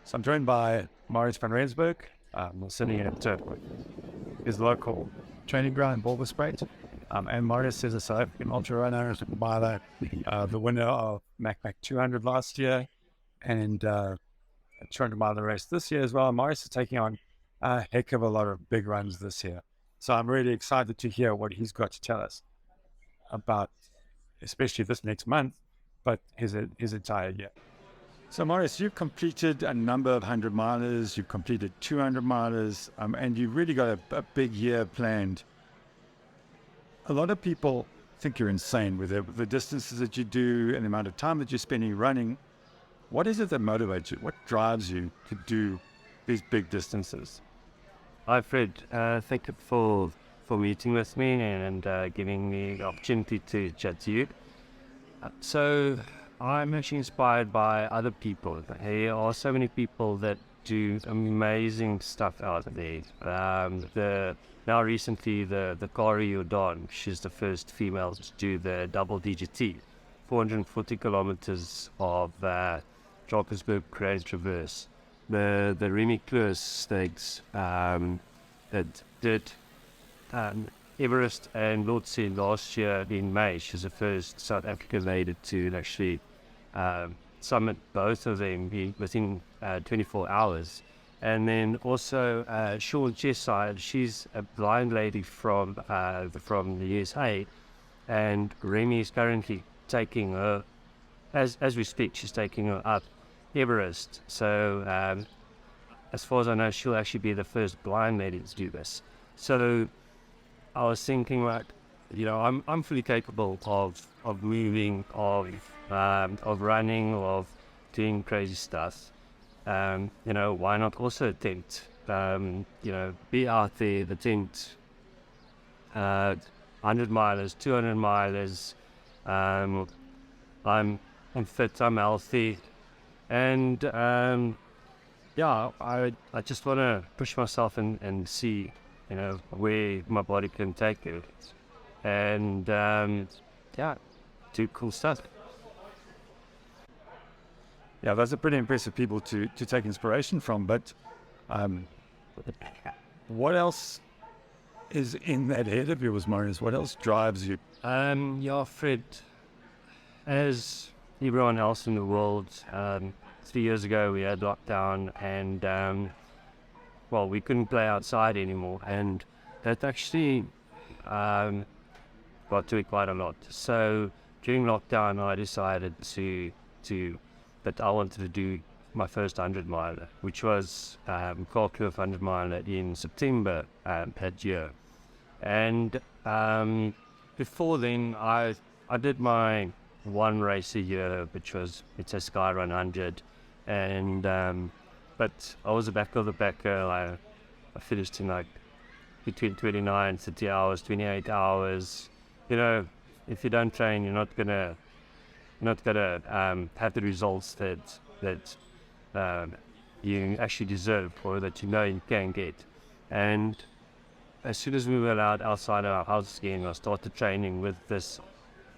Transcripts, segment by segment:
So I'm joined by Marius van Rensburg. We're sitting at his local training ground in Balderspruit. And Marius is a South African ultra runner, the winner of AMUK 200 last year and a 200 mile race this year as well. Marius is taking on a heck of a lot of big runs this year. So I'm really excited to hear what he's got to tell us about, especially this next month, but his entire year. So Marius, you've completed a number of 100 milers, you've completed 200 milers, and you've really got a big year planned. A lot of people think you're insane with the distances that you do and the amount of time that you're spending running. What is it that motivates you? What drives you to do these big distances? Hi Fred, thank you for meeting with me and giving me the opportunity to chat to you. So I'm actually inspired by other people. There are so many people that do amazing stuff out there. Now recently the Kari Jordan, she's the first female to do the double DGT, 440 kilometers of Drakensberg Grand Traverse. The Remy Klus stakes that did Everest and Lhotse last year in May. She's the first South African lady to actually summit both of them within 24 hours. And then also Sean Cheside, she's a blind lady from the USA, and Remy is currently taking her, as we speak, she's taking her up Everest. So as far as I know, she'll actually be the first blind lady to do this. So I was thinking, like, I'm fully capable of moving, of running, of doing crazy stuff. Why not also attempt? Be out there, attempt 100 milers, 200 milers. I'm fit, I'm healthy, and I just want to push myself and see, where my body can take it, and do cool stuff. Yeah, those are pretty impressive people to take inspiration from, but what else is in that head of yours, Marius? What else drives you? Fred, as everyone else in the world, 3 years ago we had lockdown and we couldn't play outside anymore, and that actually got to it quite a lot. So during lockdown I decided that I wanted to do my first 100 miler, which was Kalkloof 100 miler in September that year. And before then I did my one race a year, which was it's a Skyrun 100, and but I was a back of the backer. I finished in like between 29, 30 hours, 28 hours. If you don't train, you're not gonna have the results that you actually deserve, or that you can get. And as soon as we were allowed outside of our house again, I started training with this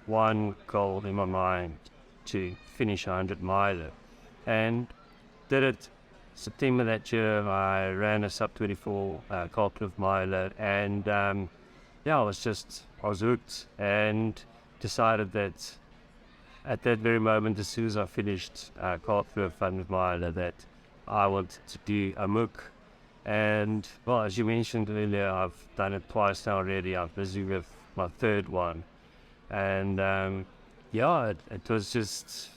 one goal in my mind, to finish a 100 miler, and did it. September that year I ran a sub 24 Kalkloof miler, and I was hooked, and decided that at that very moment, as soon as I finished Kalkloof 100 miler, that I wanted to do AMUK. And as you mentioned earlier, I've done it twice now already. I'm busy with my third one, and it was just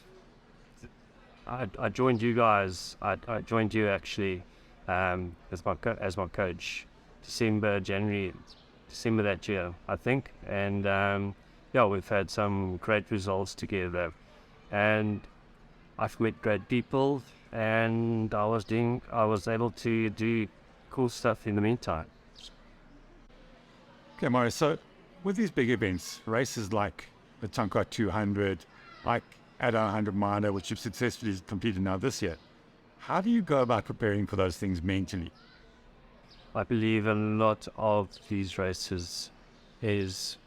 I joined you guys. I joined you actually as my coach December that year, I think, and we've had some great results together, and I've met great people, and I was able to do cool stuff in the meantime. Okay, Marius, so with these big events, races like the Tankwa 200, like Ada 100 miler, which you've successfully completed now this year, how do you go about preparing for those things mentally? I believe a lot of these races is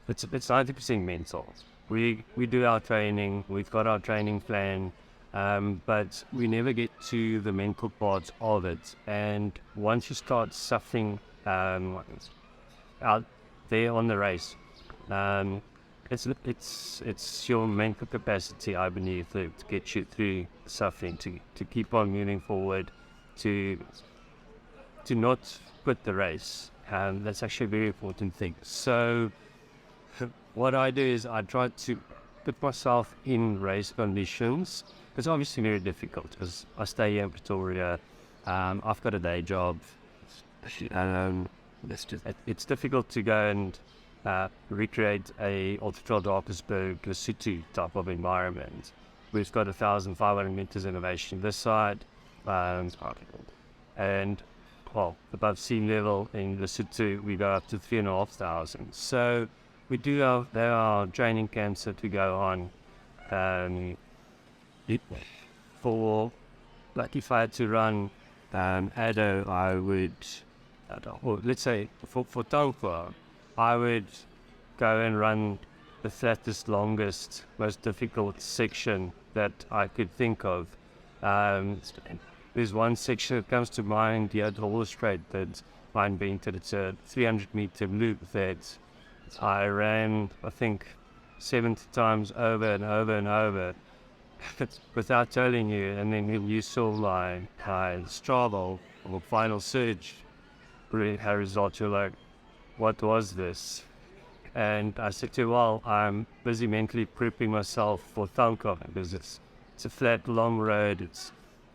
it's 90% mental. We do our training, we've got our training plan, but we never get to the mental part of it. And once you start suffering out there on the race, it's your mental capacity, I believe, to get you through suffering, to keep on moving forward, to not quit the race. That's actually a very important thing. So what I do is I try to put myself in race conditions. It's obviously very difficult because I stay here in Pretoria. I've got a day job. It's difficult to go and recreate a Ultra Trail Drakensberg, Lesotho type of environment. We've got 1,500 meters elevation this side, and well, above sea level in Lesotho we go up to 3,500. So there are training camps that we go on. For like if I had to run Addo, I would, or let's say for Tankwa, I would go and run the flattest, longest, most difficult section that I could think of. There's one section that comes to mind, the Addo Straight, that I invented. It's a 300-meter loop that I ran, I think, 70 times over and over and over without telling you. And then when you saw my Strava or final surge result, you're like, what was this? And I said to you, well, I'm busy mentally prepping myself for Tankwa because it's a flat, long road. It's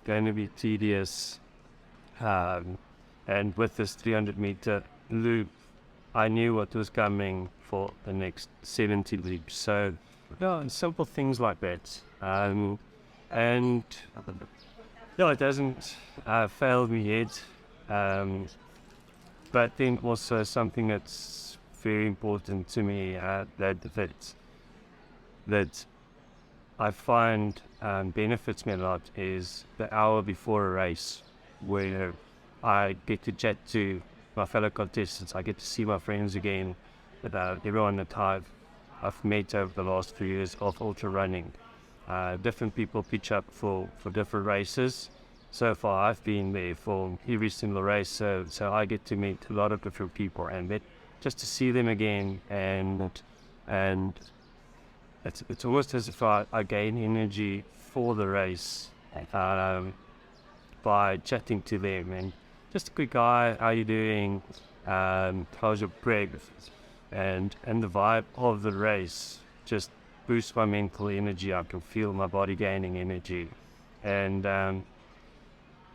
going to be tedious. And with this 300-meter loop, I knew what was coming for the next 70 leaps. So, yeah, simple things like that. And yeah, it hasn't failed me yet. But then also something that's very important to me that I find benefits me a lot is the hour before a race, where I get to chat to my fellow contestants. I get to see my friends again, everyone that I've met over the last few years of ultra running. Different people pitch up for different races. So far, I've been there for every single race, so I get to meet a lot of different people, and just to see them again, and it's almost as if I gain energy for the race by chatting to them. And just a quick hi, how you doing? How's your prep? And the vibe of the race just boosts my mental energy. I can feel my body gaining energy, and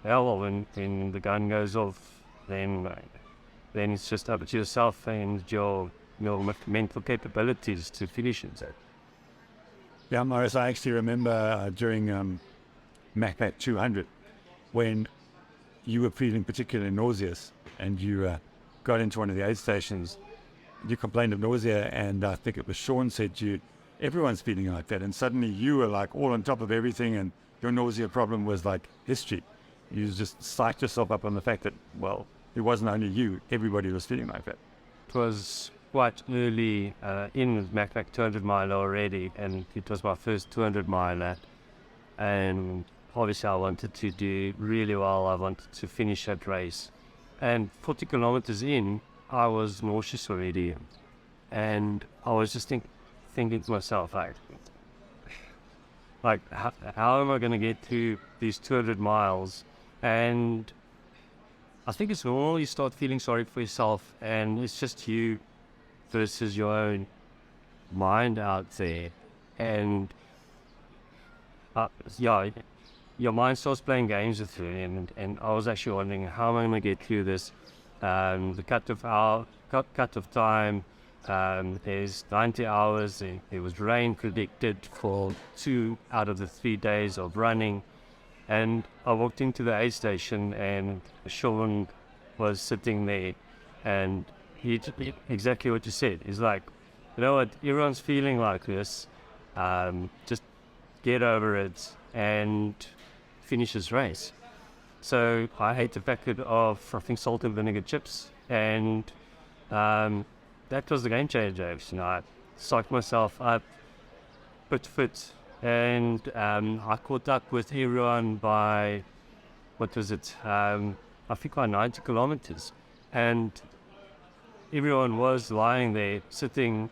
well, when the gun goes off, then it's just up to yourself and your mental capabilities to finish it. Yeah, Marius, I actually remember during MACPAC 200 when you were feeling particularly nauseous and you got into one of the aid stations. You complained of nausea, and I think it was Sean said to you, everyone's feeling like that, and suddenly you were like all on top of everything, and your nausea problem was like history. You just psyched yourself up on the fact that, well, it wasn't only you, everybody was feeling like that. It was quite early in MACPAC 200 mile already, and it was my first 200 miler, and obviously I wanted to do really well. I wanted to finish that race, and 40 kilometers in, I was nauseous already, and I was just thinking to myself, like how am I going to get through these 200 miles? And I think it's normal, you start feeling sorry for yourself, and it's just you versus your own mind out there. And yeah, your mind starts playing games with you, and I was actually wondering, how am I going to get through this? The cut of time, there's 90 hours, there was rain predicted for 2 out of the 3 days of running. And I walked into the aid station, and Sean was sitting there, and he exactly what you said. He's like, you know what, everyone's feeling like this. Just get over it and finish this race. So I ate a packet of, I think, salt and vinegar chips, and that was the game changer. I psyched myself up, put and I caught up with everyone by, what was it, I think by 90 kilometers, and everyone was lying there sitting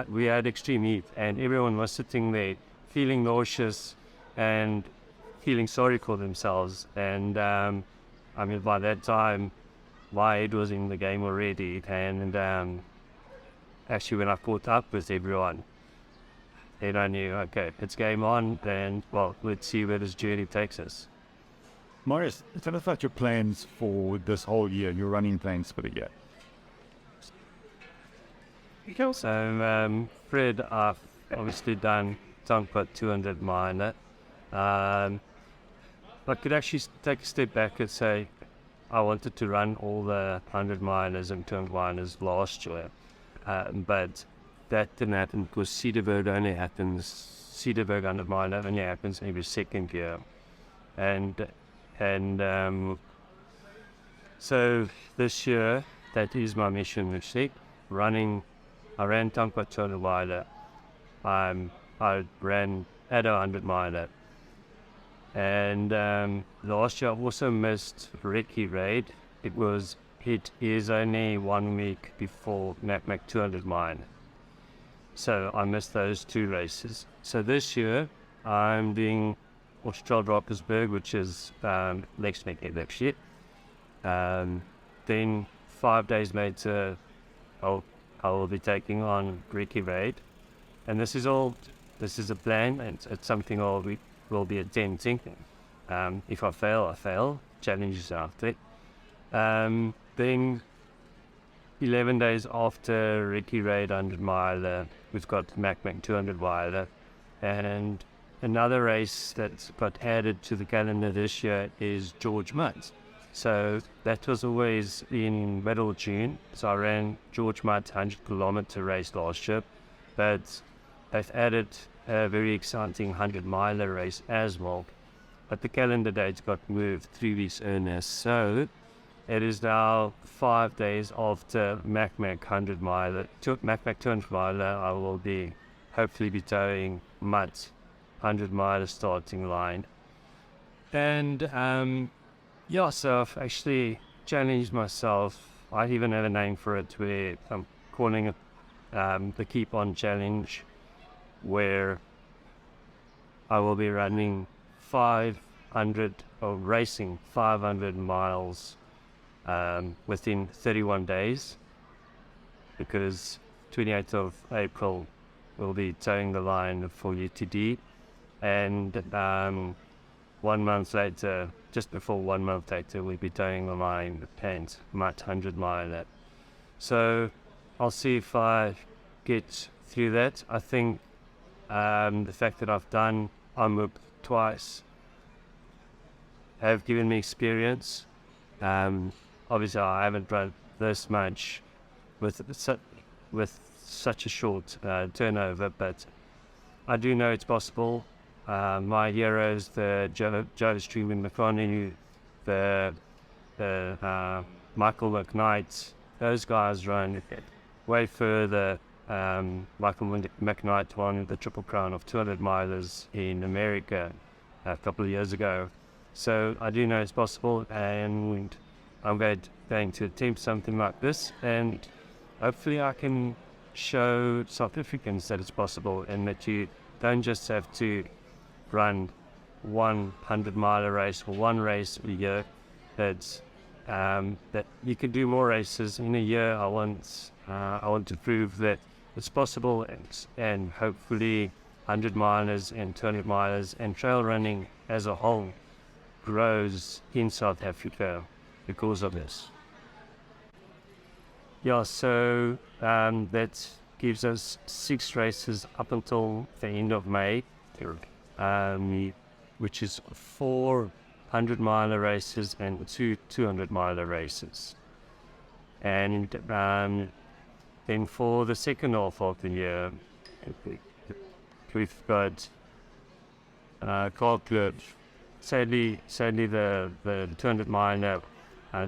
we had extreme heat, and everyone was sitting there feeling nauseous and feeling sorry for themselves. And I mean, by that time my head was in the game already, and actually when I caught up with everyone, then I knew, okay, it's game on, and well, let's see where this journey takes us. Marius, tell us about your plans for this whole year, your running plans for the year. So, Fred, I've obviously done Tankwa 200 miler. I could actually take a step back and say I wanted to run all the 100 milers and 200 milers last year, but that didn't happen because Cederberg 100 miler only happens every second year, and so this year that is my mission, which is running. I ran Tankwa 200 miler. I ran at 100 miler. And last year I also missed Recce Raid. It is only 1 week before AMUK 200 mile. So I missed those 2 races. So this year I'm doing Drakensberg, which is next week actually. Then 5 days later I will be taking on Recce Raid, and this is a plan, and it's something we will be attempting. If I fail, I fail. Challenges out there. Then 11 days after Recce Raid 100 mile, we've got AMUK 200 mile, and another race that got added to the calendar this year is George Mutt. So that was always in middle June. So I ran George Mutt 100 kilometer race last year, but they've added a very exciting 100 miler race as well. But the calendar dates got moved 3 weeks earlier. So it is now 5 days after AMUK 100 miler, AMUK 200 miler. I will hopefully be towing Mutt 100 miler starting line. And yeah, so I've actually challenged myself. I even have a name for it, where I'm calling it the Keep On Challenge, where I will be running 500 or racing 500 miles within 31 days, because 28th of April we'll be towing the line for UTD, and 1 month later, just before 1 month later, we'll be towing the line at Mutt 100 mile. So I'll see if I get through that. I think the fact that I've done AMUK twice have given me experience. Obviously I haven't run this much with such a short turnover, but I do know it's possible. My heroes, the Joe Stream and McConaughey, the Michael McKnight, those guys run way further. Michael McKnight won the Triple Crown of 200 milers in America a couple of years ago. So I do know it's possible, and I'm going to attempt something like this, and hopefully I can show South Africans that it's possible, and that you don't just have to run 100 miler race or one race a year. That you can do more races in a year. I want to prove that it's possible, and hopefully 100 milers and 200 milers and trail running as a whole grows in South Africa because of this. Yeah, so that gives us 6 races up until the end of May. Which is 4 100 miler races and 2 200 miler races. And then for the second half of the year, we've got Carl. Sadly the 200 miler,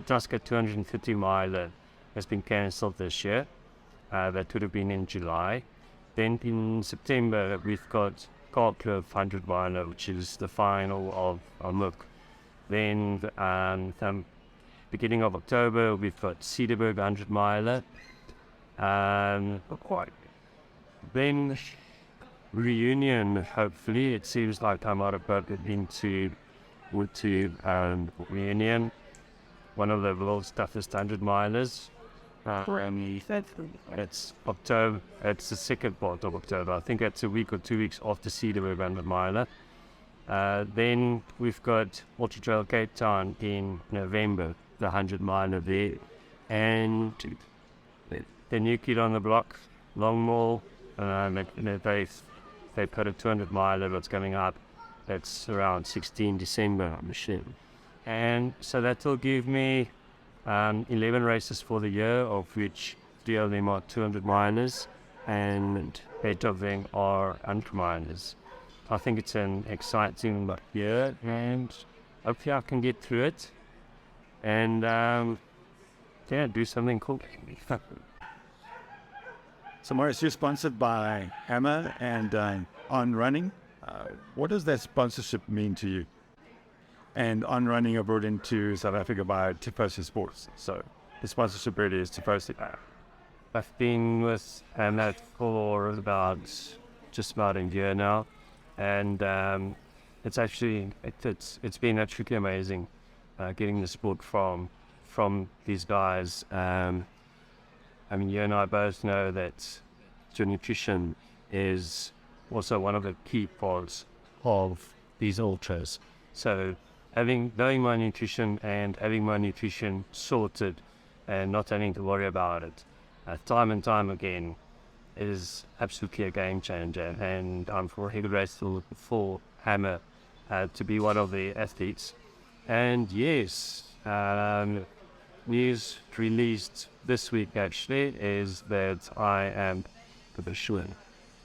Tusker 250 miler has been cancelled this year. That would have been in July. Then in September we've got Karkloof 100 miler, which is the final of AMUK. Then beginning of October, we've got Cedarburg 100 miler. Then Reunion, hopefully. It seems like I might have gotten into Reunion, one of the world's toughest 100 milers. It's October. It's the second part of October. I think it's a week or 2 weeks after Cedarburg 100 miler. Then we've got Ultra Trail Cape Town in November, the 100 miler there, and the new kid on the block, Longmore. They put a 200 miler that's coming up. That's around 16 December, I'm sure. And so that will give me 11 races for the year, of which 3 of them are 200 milers and 8 of them are 100 milers. I think it's an exciting year, and hopefully I can get through it and do something cool. So Marius, you're sponsored by Hammer and On Running. What does that sponsorship mean to you? And On Running are brought into South Africa by Tifosi Sports. So the sponsorship really is Tifosi. I've been with Hammer for just about a year now, and it's been absolutely amazing getting the support from these guys. I mean, you and I both know that your nutrition is also one of the key parts of these ultras. So knowing my nutrition and having my nutrition sorted and not having to worry about it time and time again is absolutely a game changer. And I'm forever grateful for Hammer to be one of the athletes. And yes, news released this week actually is that I am positioned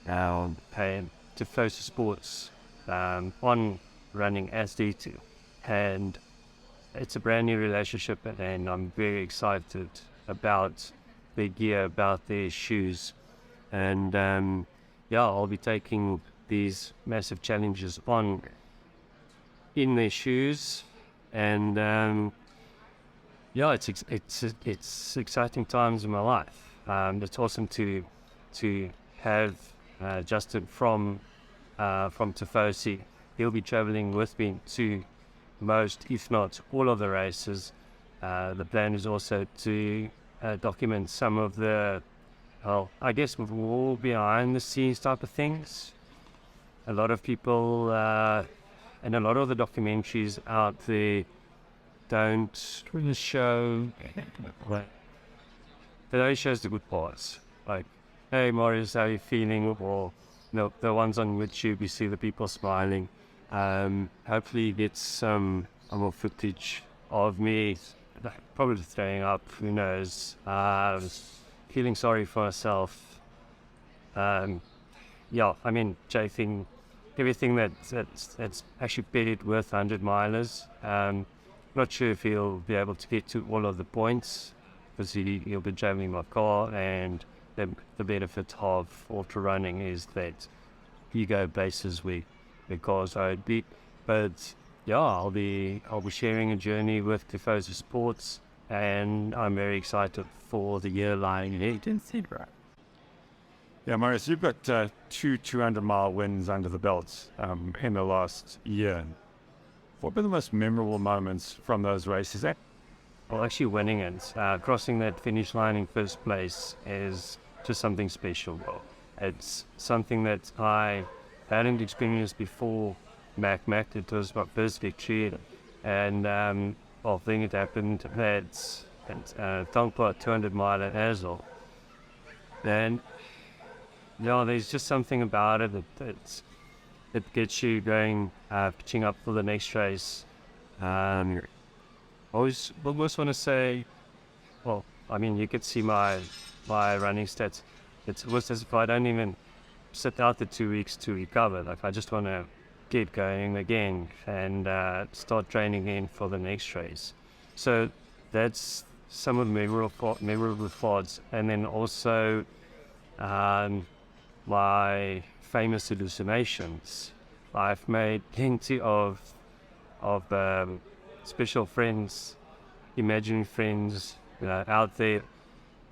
paying Tifosi Sports on running as D2, and it's a brand new relationship, and I'm very excited about their gear, about their shoes, and I'll be taking these massive challenges on in their shoes, and it's exciting times in my life. It's awesome to have Justin from Tifosi. He'll be traveling with me to most, if not all, of the races. The plan is also to document some of the, I guess, more behind the scenes type of things. A lot of people and a lot of the documentaries out there don't really show, they only shows the good parts. Like, hey Marius, how are you feeling? Or the ones on YouTube, you see the people smiling. Hopefully you get some more footage of me probably throwing up, who knows, feeling sorry for myself. Chasing everything that's actually paired with 100 milers. Not sure if he'll be able to get to all of the points, because he'll be driving my car, and the benefit of ultra running is that you go places where cars are beat. But I'll be sharing a journey with Tifosi Sports, and I'm very excited for the year lying ahead. Yeah, Marius, you've got 2 200-mile wins under the belt in the last year. What were the most memorable moments from those races? Well, actually winning it, crossing that finish line in first place is just something special. It's something that I hadn't experienced before MAC. It was my first victory, and I think it happened at Tankwa 200 miler as well. And there's just something about it that gets you going, pitching up for the next race. I always want to say, you could see my running stats. It's almost as if I don't even sit out the 2 weeks to recover. Like, I just want to get going again and start training in for the next race. So that's some of the memorable thoughts. And then also my famous hallucinations. I've made plenty of special friends, imaginary friends, out there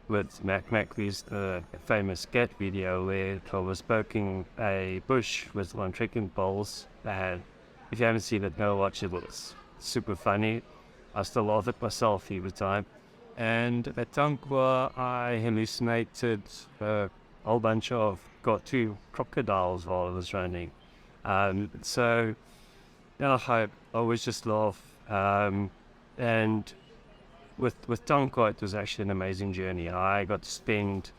with Mac's famous cat video where I was poking a bush with one trekking poles. And if you haven't seen it, go watch it. It's super funny. I still laugh at myself every time. And at Tankwa, I hallucinated a whole bunch of got 2 crocodiles while I was running. So I always just laugh. And with Tankwa, it was actually an amazing journey. I got to spend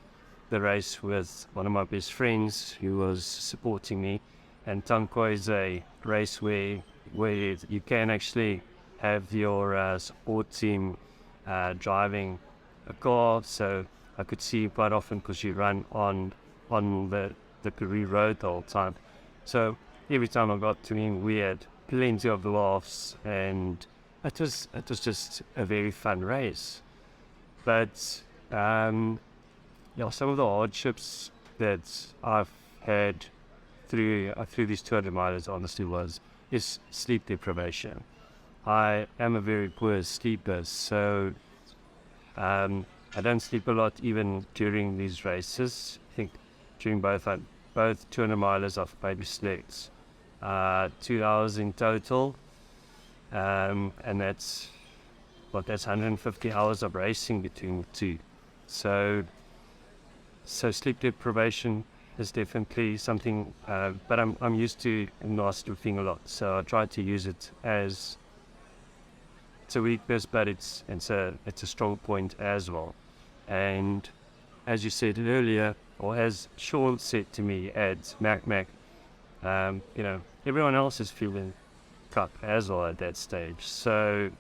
the race with one of my best friends who was supporting me. And Tankwa is a race where you can actually have your support team driving a car. So I could see you quite often because you run on the Karoo road the whole time. So every time I got to him, we had plenty of laughs, and it was just a very fun race. But some of the hardships that I've had through these 200 miles honestly is sleep deprivation. I am a very poor sleeper, so I don't sleep a lot even during these races. I think during both 200 miles I've maybe slept 2 hours in total, and that's 150 hours of racing between the two. So sleep deprivation is definitely something, but I'm used to not sleeping a lot, so I try to use it as it's a weakness, but it's a strong point as well. And as you said earlier, or as Sean said to me at Mac, everyone else is feeling crap as well at that stage. So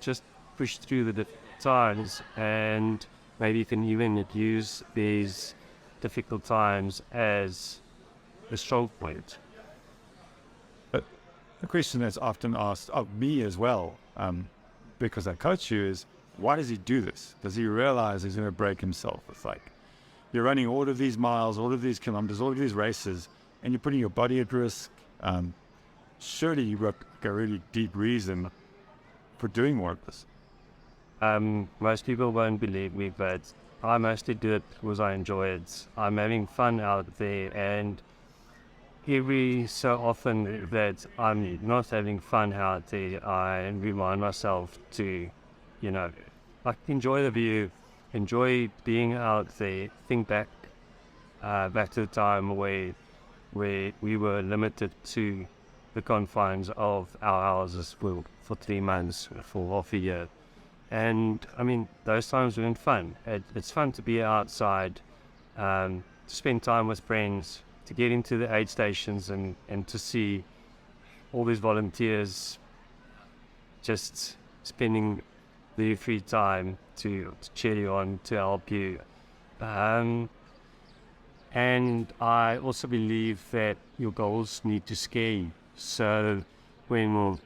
just push through the difficult times, and maybe you can even use these difficult times as a strong point. A question that's often asked of me as well, because I coach you, is why does he do this? Does he realize he's going to break himself? It's like you're running all of these miles, all of these kilometers, all of these races, and you're putting your body at risk. Surely you've got a really deep reason for doing more of this. Most people won't believe me, but I mostly do it because I enjoy it. I'm having fun out there, and every so often that I'm not having fun out there, I remind myself to, enjoy the view, enjoy being out there, think back to the time where we were limited to the confines of our houses for 3 months, for half a year. And I mean, those times weren't fun. It's fun to be outside, to spend time with friends, to get into the aid stations and to see all these volunteers just spending their free time to cheer you on, to help you. And I also believe that your goals need to scare you. So when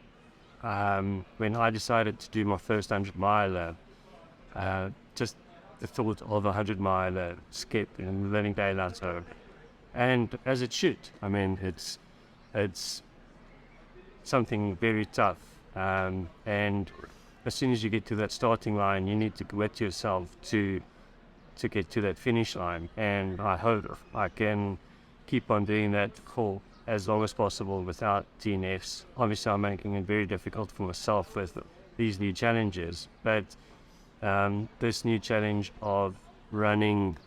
I decided to do my first 100 miler, just the thought of 100 miler skip and learning daylights over. And as it should. I mean, it's something very tough. And as soon as you get to that starting line, you need to commit yourself to get to that finish line. And I hope I can keep on doing that for as long as possible without DNFs. Obviously, I'm making it very difficult for myself with these new challenges. But this new challenge of running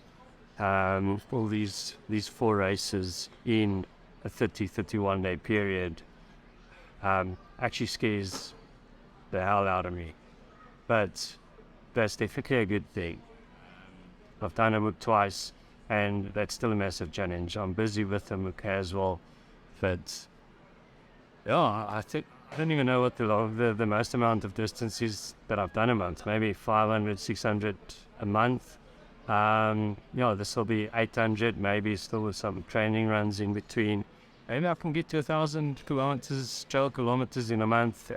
all these 4 races in a 31 day period actually scares the hell out of me, but that's definitely a good thing. I've done AMUK twice, and that's still a massive challenge. I'm busy with AMUK as well, but I think I don't even know what the most amount of distance is that I've done a month. Maybe 500, 600 a month. This will be 800, maybe still with some training runs in between. Maybe I can get to 1,000 trail kilometers in a month.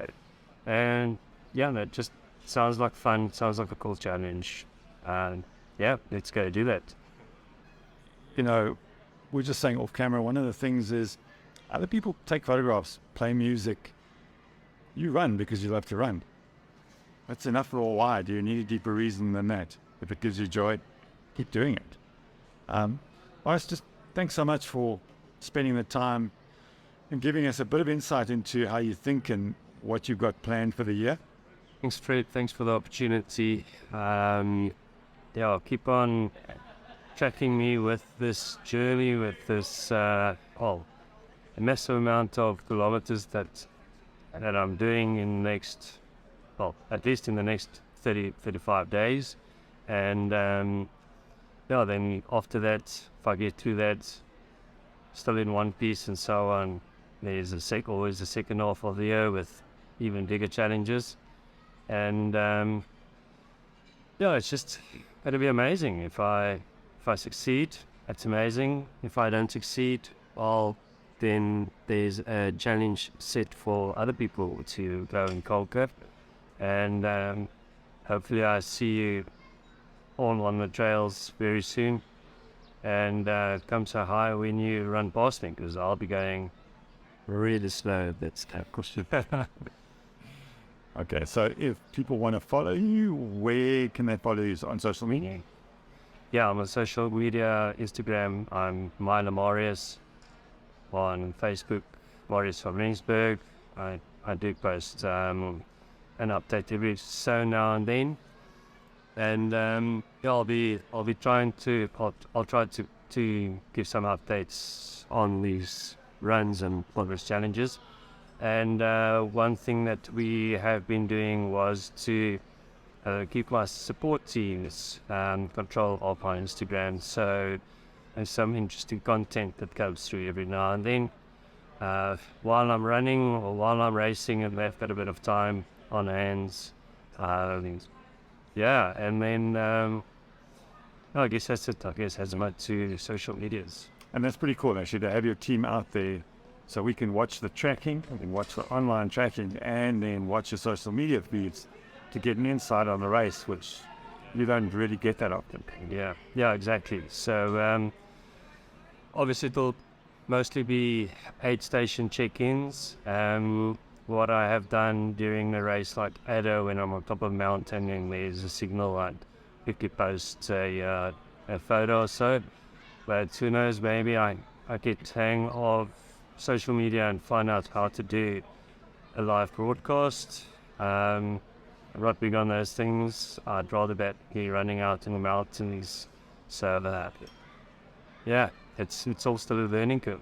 And that just sounds like fun, sounds like a cool challenge. And let's go do that. we're just saying off camera, one of the things is other people take photographs, play music. You run because you love to run. That's enough for a why. Do you need a deeper reason than that? If it gives you joy, keep doing it. Marius, just thanks so much for spending the time and giving us a bit of insight into how you think and what you've got planned for the year. Thanks, Fred. Thanks for the opportunity. I'll keep on tracking me with this journey, with this a massive amount of kilometers that I'm doing in the next, at least in the next 35 days. And then after that, if I get through that, still in one piece and so on, there's always the second half of the year with even bigger challenges. And it's just going to be amazing. If I succeed, that's amazing. If I don't succeed, well, then there's a challenge set for other people to go and conquer. And hopefully I see you all on the trails very soon. And come say hi when you run past me, because I'll be going really slow. That's that question. Okay, so if people want to follow you, where can they follow you on social media? Yeah, I'm on social media, Instagram, I'm Marius. On Facebook, Marius van Rensburg. I do post an update every so now and then. And I'll try to give some updates on these runs and progress challenges. And one thing that we have been doing was to keep my support teams control of my Instagram. So there's some interesting content that comes through every now and then while I'm running or while I'm racing, and I've got a bit of time on hands. And then I guess that's it. I guess as much to social medias. And that's pretty cool, actually, to have your team out there so we can watch the tracking and watch the online tracking and then watch your social media feeds to get an insight on the race, which you don't really get that often. Yeah, exactly. So obviously it'll mostly be aid station check-ins. What I have done during the race, like Ada, when I'm on top of a mountain and there's a signal, I'd quickly post a photo or so. But who knows, maybe I get hang of social media and find out how to do a live broadcast. I'm not big on those things. I'd rather be running out in the mountains. So it's all still a learning curve.